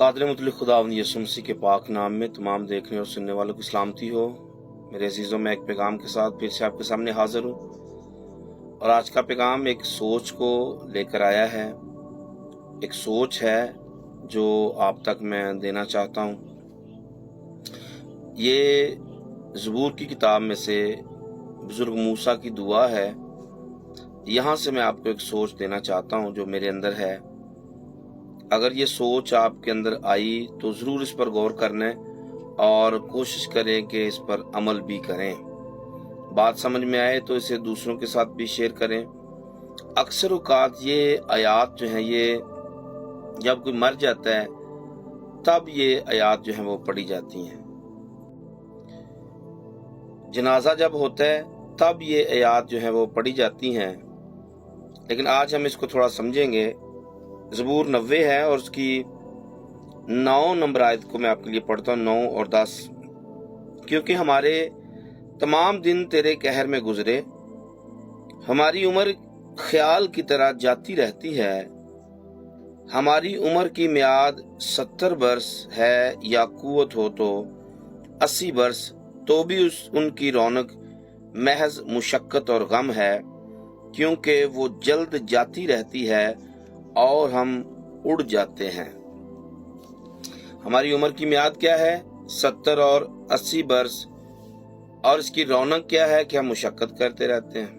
कादिर मुतल्लिक़ खुदावंद यीशु मसीह के पाक नाम में तमाम देखने और सुनने वालों की सलामती हो। मेरे अजीज़ों, मैं एक पैगाम के साथ फिर से आपके सामने हाजिर हूँ और आज का पैगाम एक सोच को लेकर आया है। एक सोच है जो आप तक मैं देना चाहता हूँ। ये ज़बूर की किताब में से बुजुर्ग मूसा की दुआ है। यहाँ से मैं आपको एक सोच देना चाहता हूँ जो मेरे अंदर है। अगर ये सोच आपके अंदर आई तो ज़रूर इस पर गौर करना और कोशिश करें कि इस पर अमल भी करें। बात समझ में आए तो इसे दूसरों के साथ भी शेयर करें। अक्सर औकात ये आयात जो हैं, ये जब कोई मर जाता है तब ये आयात जो हैं वो पढ़ी जाती हैं। जनाजा जब होता है तब ये आयात जो हैं वो पढ़ी जाती हैं। लेकिन आज हम इसको थोड़ा समझेंगे। ज़बूर 90 है और उसकी 9 नंबर आयत को मैं आपके लिए पढ़ता हूँ, 9 और 10। क्योंकि हमारे तमाम दिन तेरे कहर में गुजरे, हमारी उम्र ख्याल की तरह जाती रहती है। हमारी उम्र की मियाद 70 बरस है या कुव्वत हो तो 80 बरस, तो भी उनकी रौनक महज मुशक्कत और गम है, क्योंकि वो जल्द जाती रहती है और हम उड़ जाते हैं। हमारी उम्र की मियाद क्या है? 70 और 80 बरस, और इसकी रौनक क्या है कि हम मुशक्कत करते रहते हैं।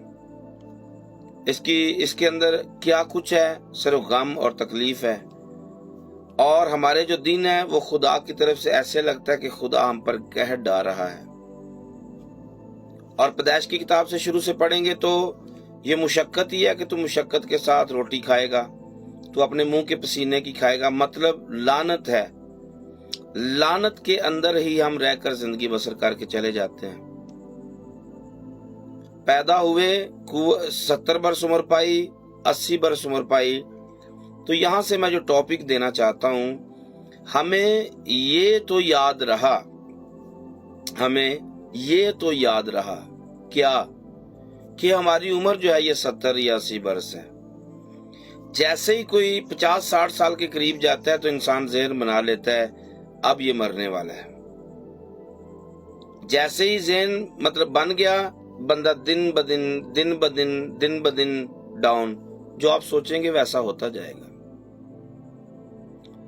इसके अंदर क्या कुछ है? सिर्फ गम और तकलीफ है। और हमारे जो दिन है वो खुदा की तरफ से ऐसे लगता है कि खुदा हम पर कहर डाल रहा है। और पैदाइश की किताब से शुरू से पढ़ेंगे तो ये मुशक्कत ही है कि तू मुशक्कत के साथ रोटी खाएगा, तू अपने मुंह के पसीने की खाएगा। मतलब लानत है। लानत के अंदर ही हम रहकर जिंदगी बसर करके चले जाते हैं। पैदा हुए, 70 बरस उम्र पाई, 80 बरस उम्र पाई। तो यहां से मैं जो टॉपिक देना चाहता हूं, हमें ये तो याद रहा, क्या कि हमारी उम्र जो है ये 70 या 80 बरस है। जैसे ही कोई 50-60 साल के करीब जाता है तो इंसान ज़हन बना लेता है अब ये मरने वाला है। जैसे ही ज़हन मतलब बन गया, बंदा दिन ब दिन डाउन। जो आप सोचेंगे वैसा होता जाएगा।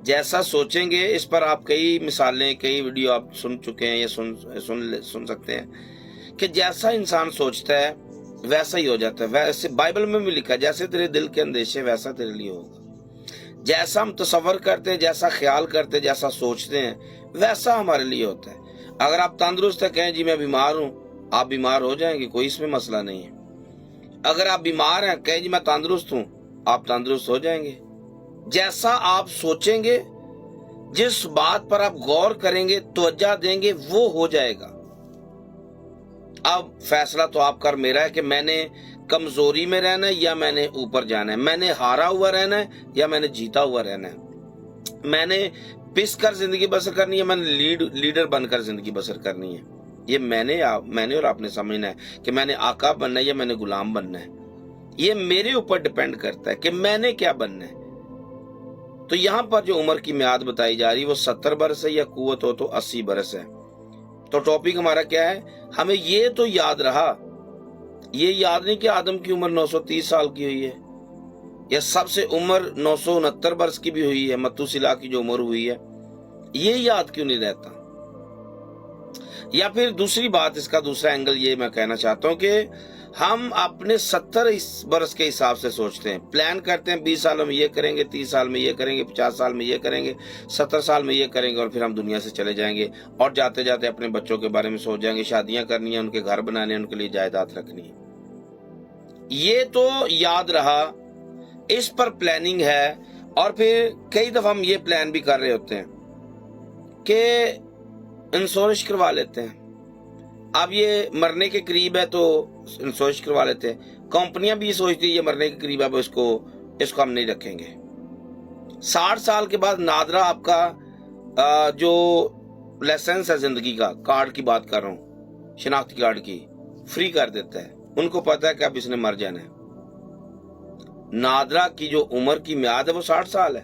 जैसा सोचेंगे, इस पर आप कई मिसालें, कई वीडियो आप सुन चुके हैं या सुन सकते हैं कि जैसा इंसान सोचता है वैसा ही हो जाता है। वैसे बाइबल में भी लिखा है, जैसे तेरे दिल के अंदेशे वैसा तेरे लिए होगा। जैसा हम तसव्वुर करते हैं, जैसा ख्याल करते हैं, जैसा सोचते हैं, वैसा हमारे लिए होता है। अगर आप तंदुरुस्त है, कहें जी मैं बीमार हूं, आप बीमार हो जाएंगे, कोई इसमें मसला नहीं है। अगर आप बीमार हैं, कहें जी मैं तंदुरुस्त हूं, आप तंदुरुस्त हो जाएंगे। जैसा आप सोचेंगे, जिस बात पर आप गौर करेंगे, तवज्जो देंगे, वो हो जाएगा। अब फैसला तो आपका और मेरा है कि मैंने कमजोरी में रहना है या मैंने ऊपर जाना है। मैंने हारा हुआ रहना है या मैंने जीता हुआ रहना है। मैंने पिस कर जिंदगी बसर करनी है, मैंने लीडर बनकर जिंदगी बसर करनी है। ये मैंने और आपने समझना है कि मैंने आका बनना है या मैंने गुलाम बनना है। ये मेरे ऊपर डिपेंड करता है कि मैंने क्या बनना है। तो यहाँ पर जो उम्र की मियाद बताई जा रही है वो 70 बरस है या कुव्वत हो तो 80 बरस है। तो टॉपिक हमारा क्या है? हमें ये तो याद रहा, ये याद नहीं कि आदम की उम्र 930 साल की हुई है या सबसे उम्र 969 बरस की भी हुई है, मतुसिला की जो उम्र हुई है, ये याद क्यों नहीं रहता? या फिर दूसरी बात, इसका दूसरा एंगल ये मैं कहना चाहता हूं कि हम अपने 70 बरस के हिसाब से सोचते हैं, प्लान करते हैं 20 सालों में ये करेंगे, 30 साल में ये करेंगे, 50 साल में ये करेंगे, 70 साल में ये करेंगे और फिर हम दुनिया से चले जाएंगे। और जाते जाते अपने बच्चों के बारे में सोच जाएंगे, शादियां करनी है, उनके घर बनाने हैं, उनके लिए जायदाद रखनी है। ये तो याद रहा, इस पर प्लानिंग है। और फिर कई दफा हम ये प्लान भी कर रहे होते हैं कि इंश्योरेंस करवा लेते हैं। अब ये मरने के करीब है तो इंश्योरेंस करवा लेते हैं। कंपनियां भी सोचती है ये मरने के करीब है, अब इसको हम नहीं रखेंगे। 60 साल के बाद नादरा आपका जो लाइसेंस है जिंदगी का, कार्ड की बात कर रहा हूँ, शनाख्ती कार्ड की, फ्री कर देता है। उनको पता है कि अब इसने मर जाना है। नादरा की जो उम्र की मियाद है वो 60 साल है।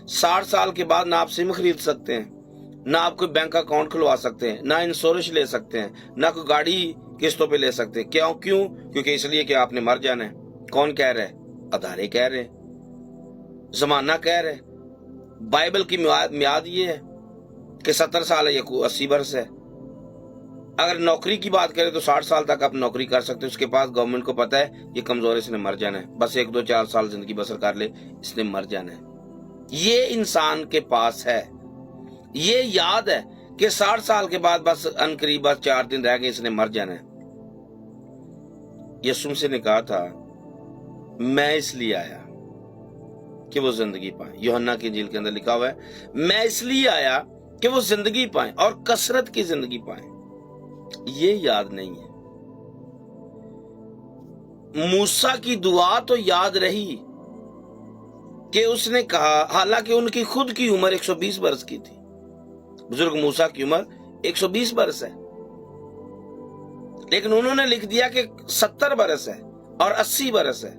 60 साल के बाद ना आप सिम खरीद सकते हैं, ना आप कोई बैंक अकाउंट खुलवा सकते हैं, ना इंश्योरेंस ले सकते हैं, ना कोई गाड़ी किस्तों पे ले सकते हैं। क्यों? क्योंकि इसलिए कि आपने मर जाना है। कौन कह रहा है? अदारे कह रहे हैं, जमाना कह रहे हैं। बाइबल की मियाद ये है कि 70 साल है या 80 वर्ष है। अगर नौकरी की बात करें तो 60 साल तक आप नौकरी कर सकते हैं। उसके पास गवर्नमेंट को पता है ये कमजोर है, इसने मर जाना है, बस 1 2 4 साल जिंदगी बसर कर ले, इसने मर जाना है। ये इंसान के पास है, ये याद है कि 60 साल के बाद बस अनकरीब बस 4 दिन रह गए, इसने मर जाना है। यीशु मसीह ने कहा था मैं इसलिए आया कि वो जिंदगी पाए। यूहन्ना की इंजील के अंदर लिखा हुआ है मैं इसलिए आया कि वो जिंदगी पाए और कसरत की जिंदगी पाए। ये याद नहीं है। मूसा की दुआ तो याद रही कि उसने कहा, हालांकि उनकी खुद की उम्र 120 वर्ष की थी, बुजुर्ग मूसा की उम्र 120 वर्ष है, लेकिन उन्होंने लिख दिया कि 70 वर्ष है और 80 वर्ष है,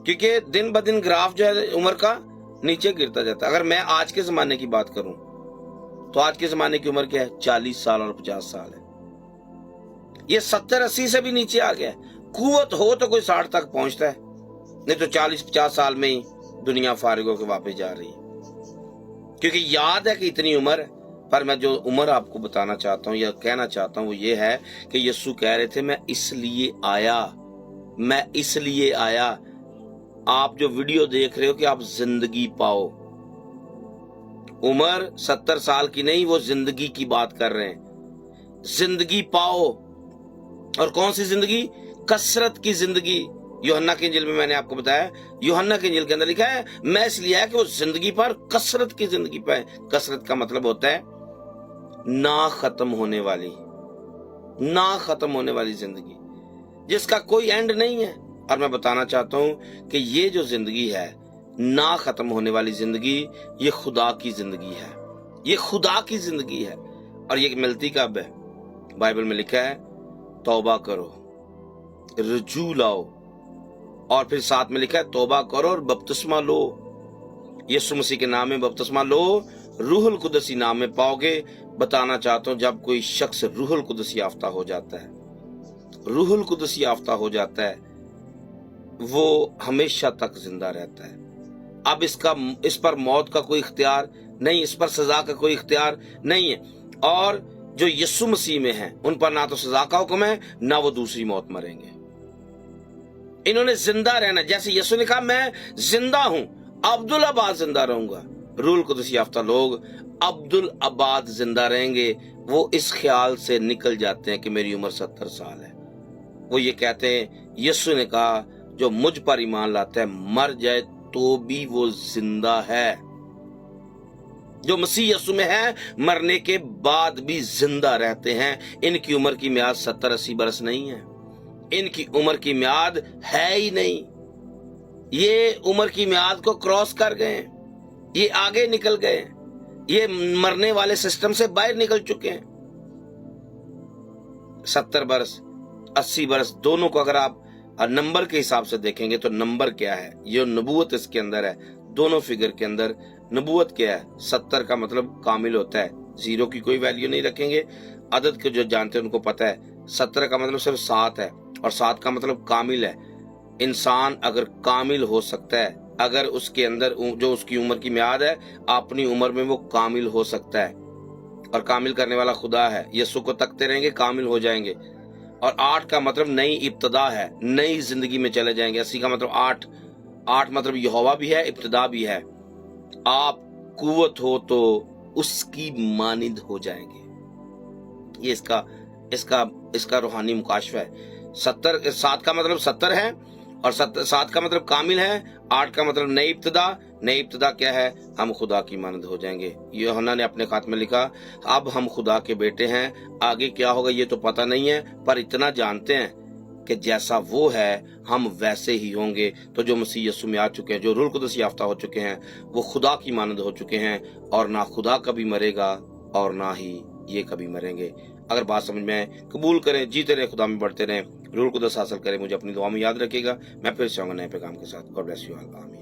क्योंकि दिन ब दिन ग्राफ जो है उम्र का नीचे गिरता जाता है। अगर मैं आज के जमाने की बात करूं तो आज के जमाने की उम्र क्या है? 40 साल और 50 साल है। ये 70-80 से भी नीचे आ गया है। कुव्वत हो तो कोई 60 तक पहुंचता है, नहीं तो 40-50 साल में ही दुनिया फारिग होकर वापस जा रही है, क्योंकि याद है कि इतनी उम्र है। पर मैं जो उम्र आपको बताना चाहता हूं या कहना चाहता हूं वो ये है कि यीशु कह रहे थे मैं इसलिए आया, मैं इसलिए आया। आप जो वीडियो देख रहे हो कि आप जिंदगी पाओ। उम्र 70 साल की नहीं, वो जिंदगी की बात कर रहे हैं। जिंदगी पाओ। और कौन सी जिंदगी? कसरत की जिंदगी। यूहन्ना की इंजील में मैंने आपको बताया, यूहन्ना की इंजील के अंदर लिखा है मैं इसलिए आया कि वो जिंदगी पर कसरत की जिंदगी पाए। कसरत का मतलब होता है ना खत्म होने वाली, ना खत्म होने वाली जिंदगी जिसका कोई एंड नहीं है। और मैं बताना चाहता हूं कि ये जो जिंदगी है ना खत्म होने वाली जिंदगी, ये खुदा की जिंदगी है, ये खुदा की जिंदगी है। और ये मिलती कब है? बाइबल में लिखा है तौबा करो, रजू लाओ, और फिर साथ में लिखा है तौबा करो और बपतिस्मा लो। यीशु मसीह के नाम में बपतिस्मा लो, रूहुल कुदसी नाम में पाओगे। बताना चाहता हूं जब कोई शख्स रूहुल कुदसी याफ्ता हो जाता है, रूहुल कुदसी याफ्ता हो जाता है, वो हमेशा तक जिंदा रहता है। अब इस पर मौत का कोई इख्तियार नहीं, इस पर सजा का कोई इख्तियार नहीं है। और जो यीशु मसीह में हैं उन पर ना तो सजा का हुक्म है ना वो दूसरी मौत मरेंगे। इन्होंने जिंदा रहना, जैसे यीशु ने कहा मैं जिंदा हूं, अब्दुल आबाद जिंदा रहूंगा। रूहुल कुदस याफ्ता लोग अब्दुल आबाद जिंदा रहेंगे। वो इस ख्याल से निकल जाते हैं कि मेरी उम्र 70 साल है। वो ये कहते हैं यीशु ने कहा जो मुझ पर ईमान लाता है मर जाए तो भी वो जिंदा है। जो मसीह यीशु में है मरने के बाद भी जिंदा रहते हैं। इनकी उम्र की म्याद 70-80 बरस नहीं है, इनकी उम्र की म्याद है ही नहीं। ये उम्र की म्याद को क्रॉस कर गए, ये आगे निकल गए, ये मरने वाले सिस्टम से बाहर निकल चुके हैं। 70 बरस 80 बरस दोनों को अगर आप नंबर के हिसाब से देखेंगे तो नंबर क्या है, ये नबूवत इसके अंदर है। दोनों फिगर के अंदर नबूवत क्या है? 70 का मतलब कामिल होता है, 0 की कोई वैल्यू नहीं रखेंगे। अदद को जो जानते हैं उनको पता है 70 का मतलब सिर्फ 7 है, और 7 का मतलब कामिल है। इंसान अगर कामिल हो सकता है, अगर उसके अंदर जो उसकी उम्र की म्याद है अपनी उम्र में वो कामिल हो सकता है, और कामिल करने वाला खुदा है। यीशु को तकते रहेंगे कामिल हो जाएंगे। और 8 का मतलब नई इब्तिदा है, नई जिंदगी में चले जाएंगे। 80 का मतलब 8 मतलब यहोवा भी है, इब्तिदा भी है। आप कुव्वत हो तो उसकी मानिंद हो जाएंगे। ये इसका रूहानी मुकाशफा है। 7 का मतलब 70 है, और 7 का मतलब कामिल है, 8 का मतलब नई इब्तिदा। नई इब्तिदा क्या है? हम खुदा की मानद हो जाएंगे। यूहन्ना ने अपने खात में लिखा अब हम खुदा के बेटे हैं। आगे क्या होगा ये तो पता नहीं है, पर इतना जानते हैं कि जैसा वो है हम वैसे ही होंगे। तो जो मसीह यीशु में आ चुके हैं, जो रूहुल कुदस याफ्ता हो चुके हैं, वो खुदा की मानद हो चुके हैं, और ना खुदा कभी मरेगा और ना ही ये कभी मरेंगे। अगर बात समझ में आए कबूल करें, जीते रहे, खुदा में बढ़ते रहें, रूहुल कुदस हासिल करें। मुझे अपनी दुआ में याद रखिएगा। मैं फिर से आऊंगा नए पैगाम के साथ। God bless you all. आमीन।